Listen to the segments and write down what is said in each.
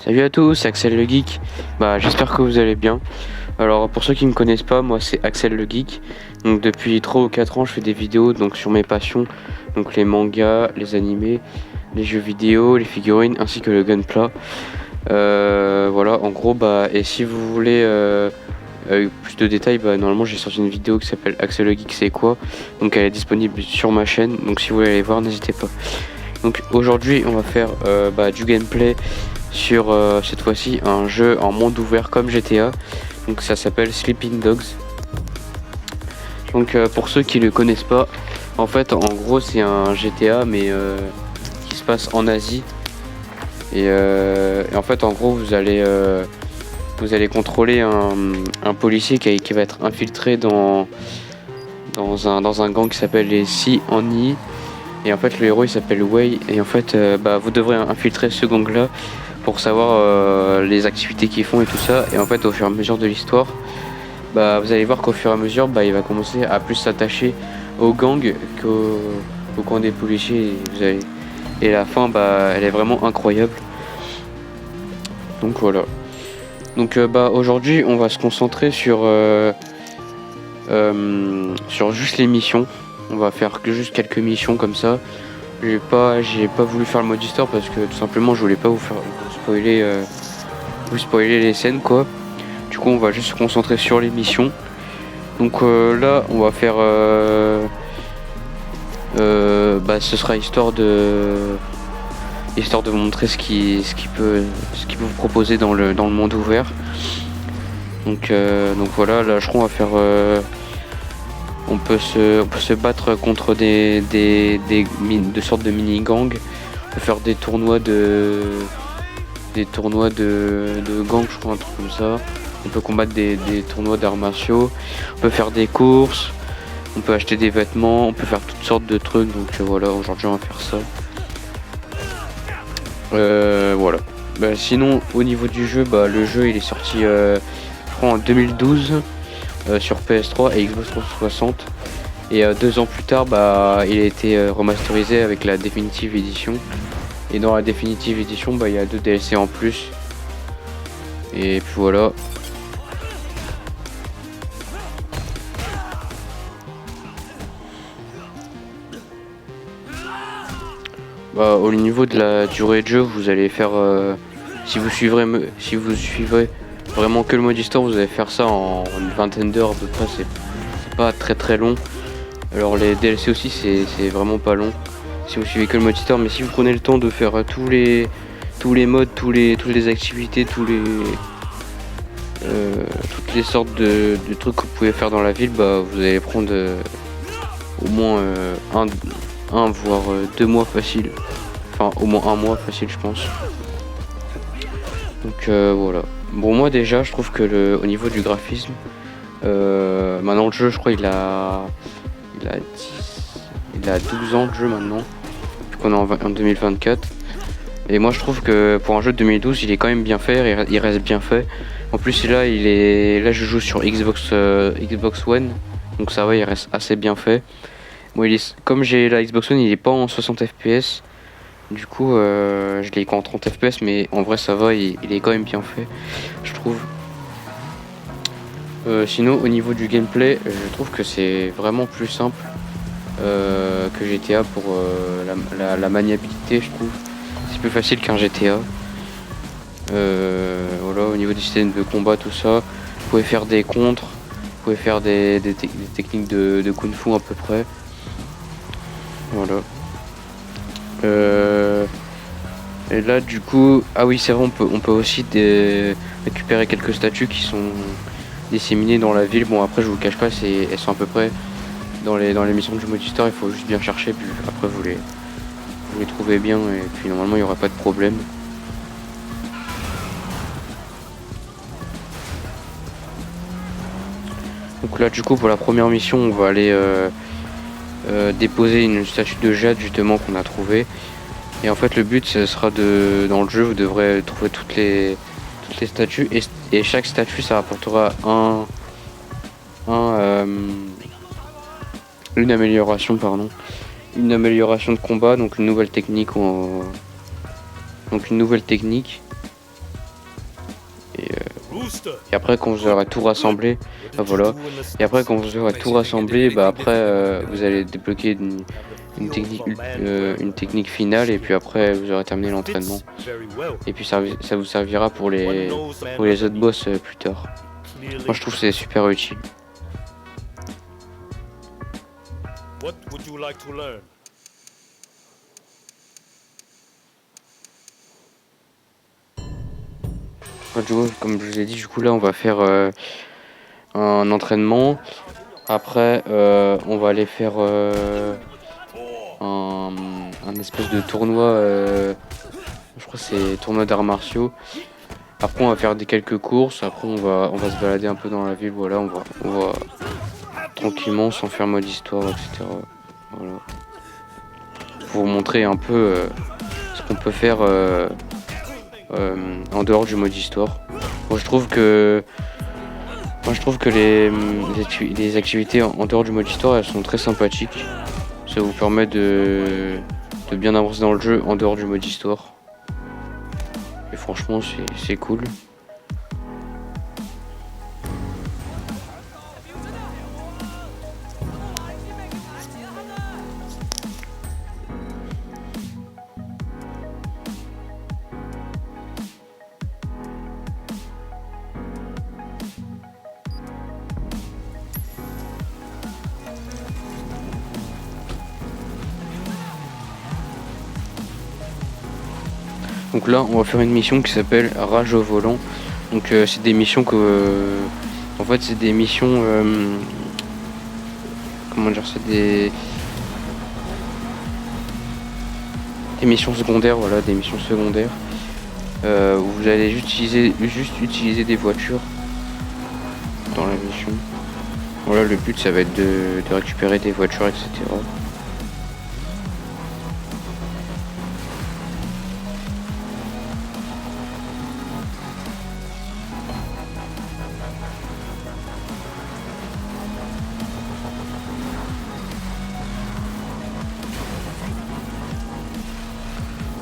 Salut à tous, c'est Axel le Geek. J'espère que vous allez bien. Alors pour ceux qui ne me connaissent pas, moi c'est Axel le Geek. Donc depuis 3 ou 4 ans, je fais des vidéos donc sur mes passions, donc les mangas, les animés, les jeux vidéo, les figurines ainsi que le gunpla. Voilà, en gros et si vous voulez plus de détails, normalement j'ai sorti une vidéo qui s'appelle Axel le Geek c'est quoi. Donc elle est disponible sur ma chaîne. Donc si vous voulez aller voir, n'hésitez pas. Donc aujourd'hui on va faire du gameplay sur cette fois-ci un jeu en monde ouvert comme GTA. Donc ça s'appelle Sleeping Dogs. Donc pour ceux qui ne le connaissent pas, en fait en gros c'est un GTA mais qui se passe en Asie. Et en fait en gros vous allez contrôler un policier qui va être infiltré dans un gang qui s'appelle les Si Annie. Et en fait le héros il s'appelle Wei. Et en fait vous devrez infiltrer ce gang là pour savoir les activités qu'ils font et tout ça. Et en fait au fur et à mesure de l'histoire, vous allez voir qu'au fur et à mesure il va commencer à plus s'attacher au gang qu'au camp des policiers. Et la fin elle est vraiment incroyable. Donc voilà. Donc aujourd'hui on va se concentrer sur juste les missions. On va faire juste quelques missions comme ça. J'ai pas voulu faire le mode histoire parce que tout simplement je voulais pas vous spoiler les scènes quoi. Du coup on va juste se concentrer sur les missions. Donc là on va faire ce sera histoire de vous montrer ce qu'il peut vous proposer dans le monde ouvert. Donc voilà, là je crois on va faire on peut se battre contre des sortes de mini-gangs. On peut faire des tournois de gangs, je crois, un truc comme ça. On peut combattre des tournois d'arts martiaux. On peut faire des courses. On peut acheter des vêtements. On peut faire toutes sortes de trucs. Donc voilà, aujourd'hui on va faire ça. Voilà. Sinon, au niveau du jeu, le jeu il est sorti je crois en 2012. Sur PS3 et Xbox 360 et 2 ans plus tard il a été remasterisé avec la Definitive Edition. Et dans la Definitive Edition il y a 2 DLC en plus. Et puis voilà. Au niveau de la durée de jeu, vous allez faire si vous suivrez vraiment que le mode histoire, vous allez faire ça en une vingtaine d'heures à peu près. C'est pas très très long. Alors les DLC aussi c'est vraiment pas long si vous suivez que le mode histoire. Mais si vous prenez le temps de faire tous les modes, toutes les activités, toutes les sortes de trucs que vous pouvez faire dans la ville, vous allez prendre au moins un voire 2 mois facile. Enfin au moins 1 mois facile je pense. Donc voilà. Bon, moi déjà je trouve que au niveau du graphisme, maintenant le jeu je crois il a 12 ans de jeu maintenant, vu qu'on est en 2024. Et moi je trouve que pour un jeu de 2012 il est quand même bien fait, il reste bien fait. En plus là je joue sur Xbox One, donc ça va, il reste assez bien fait. Bon, comme j'ai la Xbox One, il est pas en 60 fps. Du coup, je l'ai qu'en 30 fps, mais en vrai ça va, il est quand même bien fait, je trouve. Sinon, au niveau du gameplay, je trouve que c'est vraiment plus simple que GTA pour la maniabilité, je trouve. C'est plus facile qu'un GTA. Voilà, au niveau du système de combat, tout ça, vous pouvez faire des contres, vous pouvez faire des techniques de kung fu à peu près. Voilà. Et là du coup, ah oui c'est vrai, on peut aussi récupérer quelques statues qui sont disséminées dans la ville. Bon après je vous cache pas, elles sont à peu près dans les missions du mode histoire, il faut juste bien chercher, puis après vous les trouvez bien et puis normalement il n'y aura pas de problème. Donc là du coup pour la première mission on va aller déposer une statue de jade justement qu'on a trouvée. Et en fait le but ce sera dans le jeu vous devrez trouver toutes les statues et chaque statue ça rapportera une amélioration de combat, donc une nouvelle technique Et après quand vous aurez tout rassemblé, voilà. Et après quand vous aurez tout rassemblé, après vous allez débloquer une technique finale et puis après vous aurez terminé l'entraînement. Et puis ça vous servira pour les autres boss plus tard. Moi je trouve que c'est super utile. What would you like to learn? Du coup, comme je vous ai dit, du coup là on va faire un entraînement. Après on va aller faire un espèce de tournoi, je crois que c'est tournoi d'arts martiaux. Après on va faire quelques courses, après on va se balader un peu dans la ville, voilà, on va tranquillement sans faire mode histoire, etc. Voilà. Pour vous montrer un peu ce qu'on peut faire en dehors du mode histoire. Moi je trouve que les activités en dehors du mode histoire elles sont très sympathiques. Ça vous permet de bien avancer dans le jeu en dehors du mode histoire. Et franchement c'est cool. Donc là, on va faire une mission qui s'appelle Rage au volant. Donc c'est des missions en fait, c'est des missions... comment dire, c'est des missions secondaires, voilà, des missions secondaires. Où vous allez juste utiliser des voitures dans la mission. Voilà, le but, ça va être de récupérer des voitures, etc.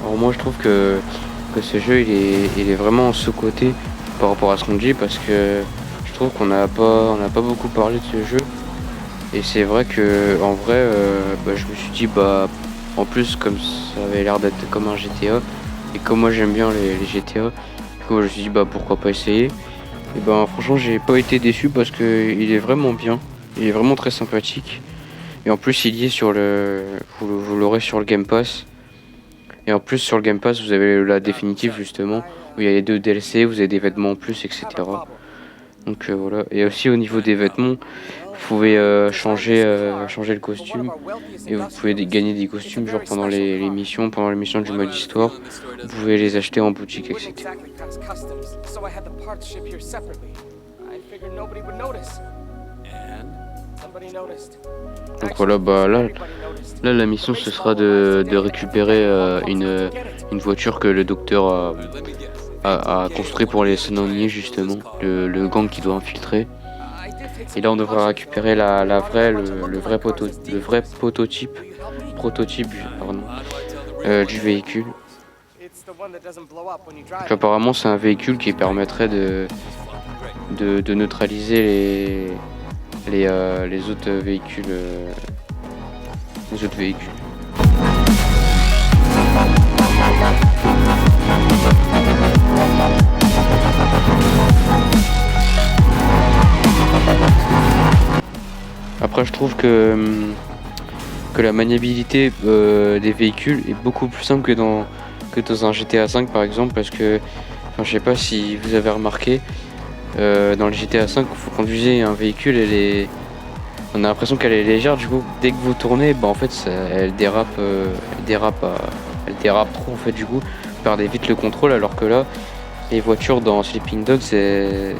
Alors moi je trouve que ce jeu il est vraiment sous-coté par rapport à ce qu'on dit parce que je trouve qu'on n'a pas beaucoup parlé de ce jeu et c'est vrai que en vrai je me suis dit en plus comme ça avait l'air d'être comme un GTA et comme moi j'aime bien les GTA, du coup je me suis dit pourquoi pas essayer et franchement j'ai pas été déçu parce que il est vraiment bien, il est vraiment très sympathique et en plus il y est sur vous l'aurez sur le Game Pass. Et en plus sur le Game Pass vous avez la définitive justement où il y a les 2 DLC, vous avez des vêtements en plus, etc. Donc voilà. Et aussi au niveau des vêtements, vous pouvez changer le costume et vous pouvez gagner des costumes genre pendant les missions du mode histoire. Vous pouvez les acheter en boutique, etc. Donc voilà, là la mission ce sera de récupérer une voiture que le docteur a construit pour les Sononiers justement, le gang qui doit infiltrer. Et là on devra récupérer le vrai prototype du véhicule. Donc, apparemment c'est un véhicule qui permettrait de neutraliser les autres véhicules. Après je trouve que la maniabilité des véhicules est beaucoup plus simple que dans un GTA V par exemple parce que je sais pas si vous avez remarqué dans le GTA V, quand vous conduisez un véhicule, on a l'impression qu'elle est légère. Du coup, dès que vous tournez, en fait, elle dérape trop. En fait, du coup, vous perdez vite le contrôle. Alors que là, les voitures dans Sleeping Dogs, que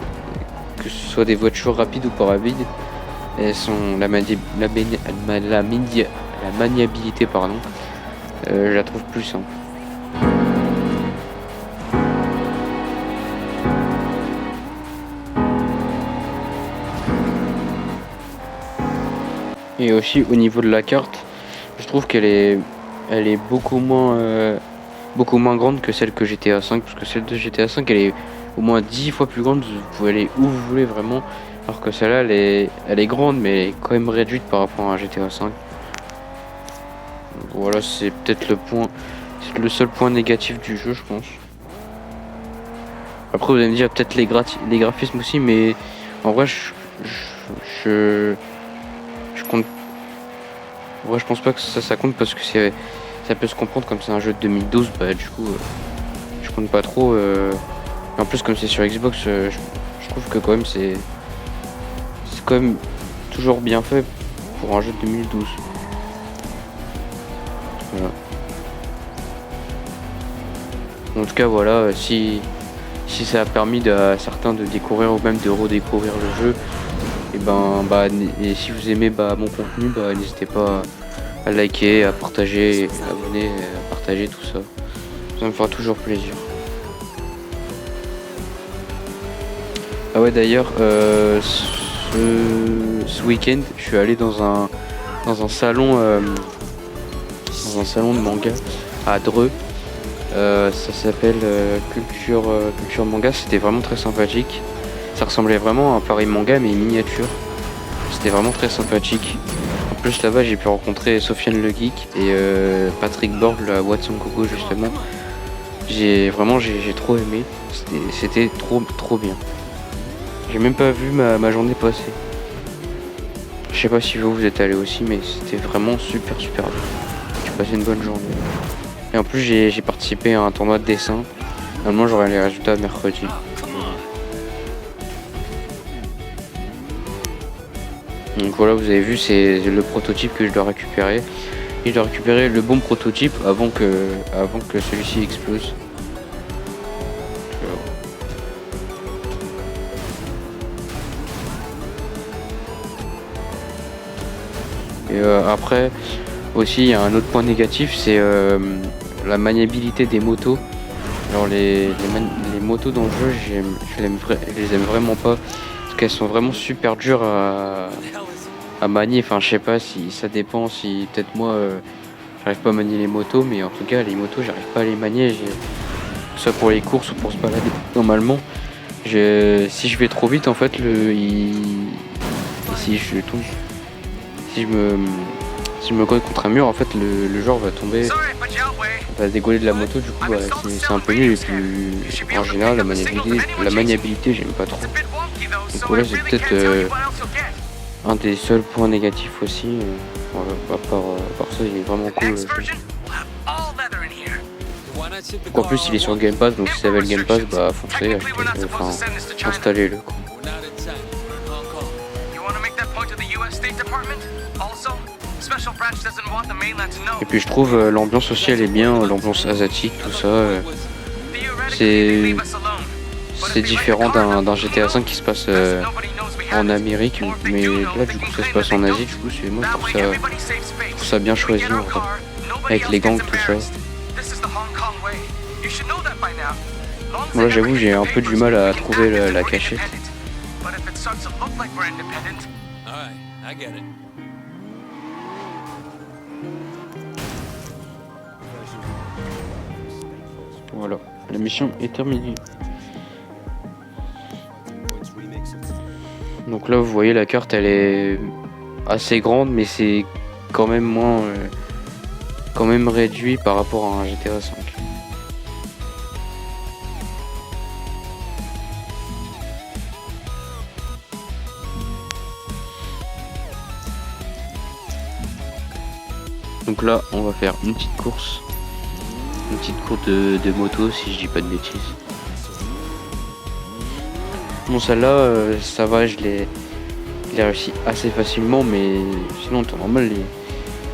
ce soit des voitures rapides ou pas rapides, elles sont la maniabilité, pardon. Je la trouve plus simple. Et aussi au niveau de la carte, je trouve qu'elle est beaucoup moins grande que celle que GTA V, parce que celle de GTA V elle est au moins 10 fois plus grande, vous pouvez aller où vous voulez vraiment. Alors que celle-là, elle est grande, mais elle est quand même réduite par rapport à un GTA 5. Donc voilà, c'est peut-être c'est le seul point négatif du jeu, je pense. Après, vous allez me dire peut-être les graphismes aussi, mais en vrai, je compte. En vrai, je pense pas que ça compte parce que ça peut se comprendre comme c'est un jeu de 2012, bah du coup, je compte pas trop. Et en plus, comme c'est sur Xbox, je trouve que quand même c'est quand même toujours bien fait pour un jeu de 2012. Voilà. En tout cas, voilà, si ça a permis à certains de découvrir ou même de redécouvrir le jeu, et si vous aimez mon contenu, n'hésitez pas à liker, à partager, à abonner, à partager tout ça. Ça me fera toujours plaisir. Ah ouais, d'ailleurs, ce week-end, je suis allé dans un salon de manga à Dreux. Ça s'appelle Culture Manga. C'était vraiment très sympathique. Ça ressemblait vraiment à un Paris Manga mais miniature. C'était vraiment très sympathique. En plus là-bas j'ai pu rencontrer Sofiane le Geek et Patrick Borg, la Watson Coco justement. J'ai trop aimé. C'était trop bien. J'ai même pas vu ma journée passer. Je sais pas si vous êtes allé aussi, mais c'était vraiment super bien. J'ai passé une bonne journée. Et en plus j'ai participé à un tournoi de dessin. Normalement j'aurai les résultats mercredi. Donc voilà, vous avez vu, c'est le prototype que je dois récupérer. Et je dois récupérer le bon prototype avant que celui-ci explose. Et après, aussi, il y a un autre point négatif, c'est la maniabilité des motos. Alors les motos dans le jeu, je les aime vraiment pas. Parce qu'elles sont vraiment super dures à manier. Enfin, je sais pas si ça dépend, si peut-être moi, j'arrive pas à manier les motos. Mais en tout cas, les motos, j'arrive pas à les manier. Soit pour les courses ou pour se balader. Normalement, si je vais trop vite, en fait, si je tombe... Si je me colle contre un mur, en fait, le joueur va tomber, va dégoler de la moto, du coup, c'est un peu nul. Et puis, en général, la maniabilité, j'aime pas trop. Donc voilà, c'est peut-être un des seuls points négatifs aussi. À part ça, il est vraiment cool. Le jeu. Donc, en plus, il est sur le Game Pass, donc si ça avait le Game Pass, foncez, installez-le. Et puis je trouve l'ambiance aussi elle est bien, l'ambiance asiatique, tout ça. C'est différent d'un GTA 5 qui se passe en Amérique, mais là du coup ça se passe en Asie, du coup moi je trouve ça bien choisi en vrai. Avec les gangs, tout ça. Moi j'avoue j'ai un peu du mal à trouver la cachette. Voilà, la mission est terminée. Donc là vous voyez la carte elle est assez grande mais c'est quand même quand même réduit par rapport à un GTA 5. Donc là on va faire une petite course de moto si je dis pas de bêtises. Bon celle-là ça va, je l'ai réussi assez facilement, mais sinon en temps normal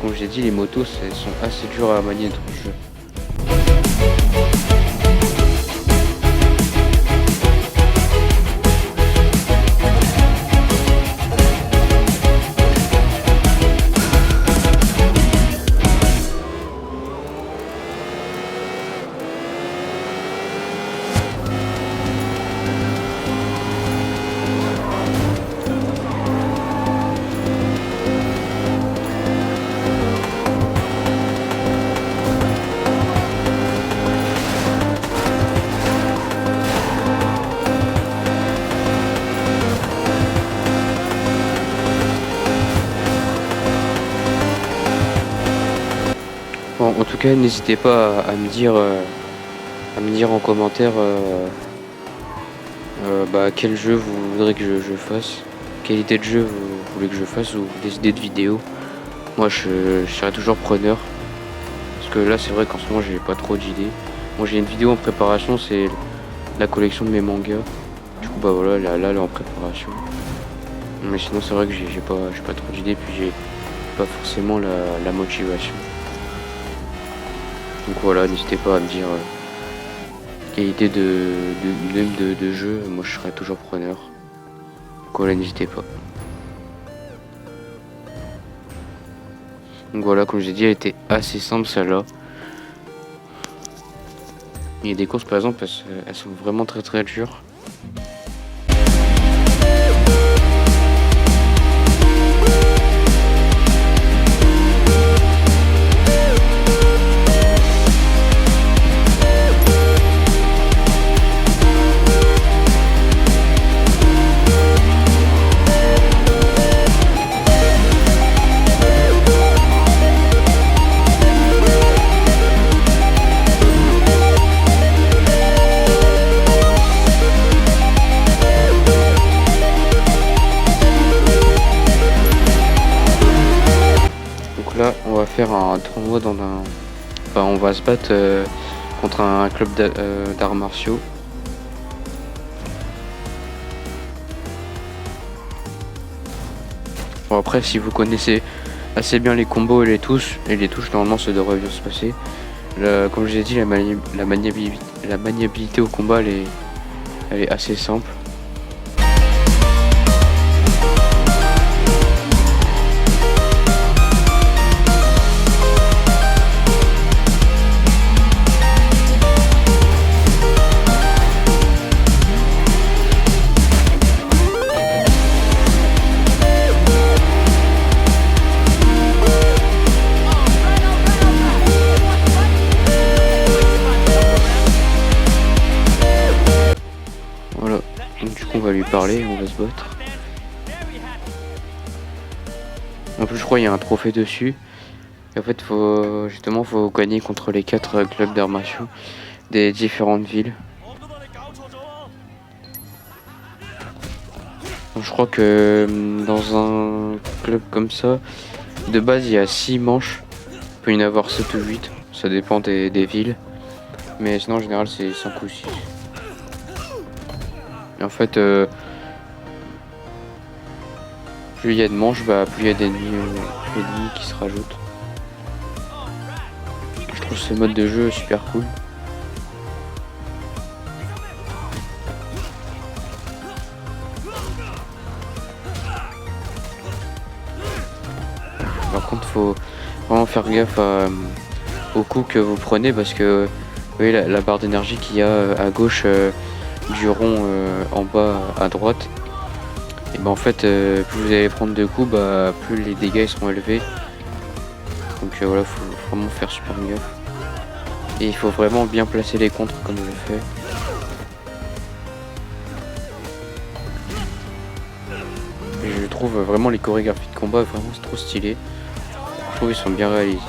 comme j'ai dit les motos elles sont assez dures à manier dans le jeu. Bon, en tout cas, n'hésitez pas à me dire en commentaire quel jeu vous voudrez que je fasse, quelle idée de jeu vous voulez que je fasse ou des idées de vidéos. Moi, je serai toujours preneur. Parce que là, c'est vrai qu'en ce moment, j'ai pas trop d'idées. Moi, j'ai une vidéo en préparation, c'est la collection de mes mangas. Du coup, bah voilà, là, elle est en préparation. Mais sinon, c'est vrai que j'ai pas trop d'idées, puis j'ai pas forcément la motivation. Donc voilà, n'hésitez pas à me dire quelle idée de jeu, moi je serai toujours preneur. Donc voilà, n'hésitez pas. Donc voilà, comme j'ai dit, elle était assez simple celle-là. Il y a des courses par exemple, elles sont vraiment très très dures. Là, on va faire un tournoi on va se battre contre un club d'arts martiaux. Bon, après, si vous connaissez assez bien les combos et les touches, normalement ça devrait bien se passer. Comme je l'ai dit, la maniabilité au combat, elle est assez simple. Voilà, donc du coup on va lui parler, on va se battre. En plus je crois qu'il y a un trophée dessus. Et en fait faut gagner contre les 4 clubs d'arts martiaux des différentes villes. Donc, je crois que dans un club comme ça, de base il y a 6 manches. Il peut y en avoir 7 ou 8, ça dépend des villes. Mais sinon en général c'est 5 ou 6. Et en fait, plus il y a de manches, plus il y a d'ennemis qui se rajoutent. Je trouve ce mode de jeu super cool. Par contre, faut vraiment faire gaffe aux coups que vous prenez parce que vous voyez la barre d'énergie qu'il y a à gauche du rond en bas à droite. Et en fait, plus vous allez prendre de coups, plus les dégâts seront élevés. Donc voilà, faut vraiment faire super gaffe. Et il faut vraiment bien placer les contres comme je le fais. Et je trouve vraiment les chorégraphies de combat vraiment c'est trop stylé. Je trouve qu'ils sont bien réalisés.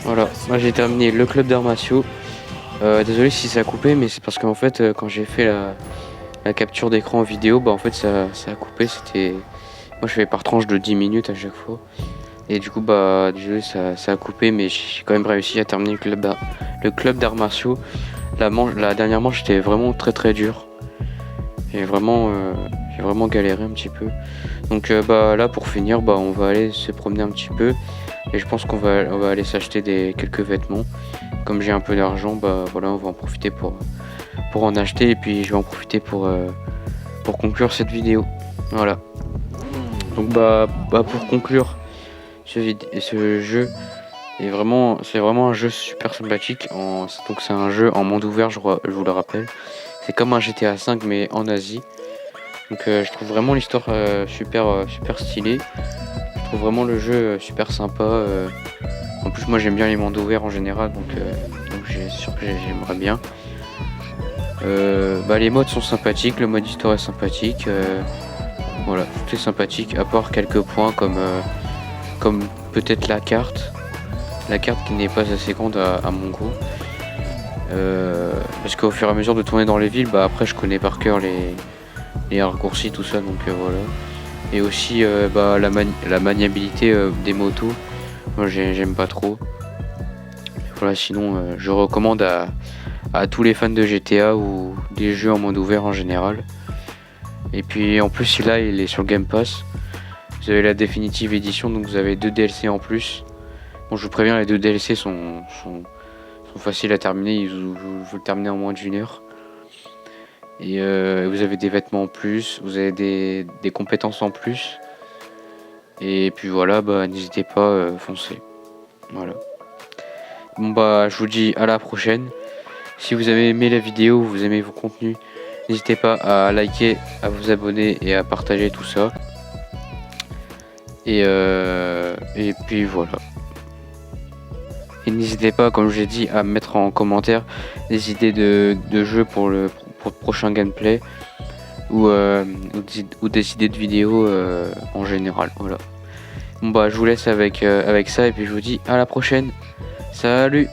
Voilà, moi j'ai terminé le club d'arts martiaux. Désolé si ça a coupé, mais c'est parce qu'en fait, quand j'ai fait la capture d'écran en vidéo, bah en fait ça a coupé. C'était, moi je fais par tranche de 10 minutes à chaque fois. Et du coup, bah désolé, ça a coupé, mais j'ai quand même réussi à terminer le club d'arts martiaux. La dernière manche était vraiment très très dure. J'ai vraiment galéré un petit peu. Donc bah là pour finir, bah on va aller se promener un petit peu. Et je pense on va aller s'acheter quelques vêtements. Comme j'ai un peu d'argent, bah voilà, on va en profiter pour en acheter. Et puis je vais en profiter pour conclure cette vidéo. Voilà. Donc bah pour conclure ce jeu, c'est vraiment un jeu super sympathique. Donc c'est un jeu en monde ouvert, je vous le rappelle. C'est comme un GTA V mais en Asie. Donc je trouve vraiment l'histoire super stylée. Je trouve vraiment le jeu super sympa. En plus moi j'aime bien les mondes ouverts en général, donc j'ai sûr que j'aimerais bien. Bah, les modes sont sympathiques, le mode histoire est sympathique. Voilà, tout est sympathique, à part quelques points comme peut-être la carte qui n'est pas assez grande à mon goût. Parce qu'au fur et à mesure de tourner dans les villes, bah après je connais par cœur les raccourcis, tout ça, donc voilà. Et aussi bah, la maniabilité des motos, moi j'aime pas trop. Voilà, sinon je recommande à tous les fans de GTA ou des jeux en monde ouvert en général. Et puis en plus celui-là il est sur Game Pass. Vous avez la définitive édition, donc vous avez 2 DLC en plus. Bon, je vous préviens, les 2 DLC sont faciles à terminer, vous le terminez en moins d'1 heure. Et vous avez des vêtements en plus, vous avez des compétences en plus. Et puis voilà, bah n'hésitez pas, foncez. Voilà. Bon bah je vous dis à la prochaine. Si vous avez aimé la vidéo, vous aimez vos contenus, n'hésitez pas à liker, à vous abonner et à partager tout ça. Et puis voilà. Et n'hésitez pas, comme j'ai dit, à mettre en commentaire des idées de jeux pour le prochain gameplay ou des idées de vidéos en général. Voilà. Bon bah je vous laisse avec ça et puis je vous dis à la prochaine. Salut!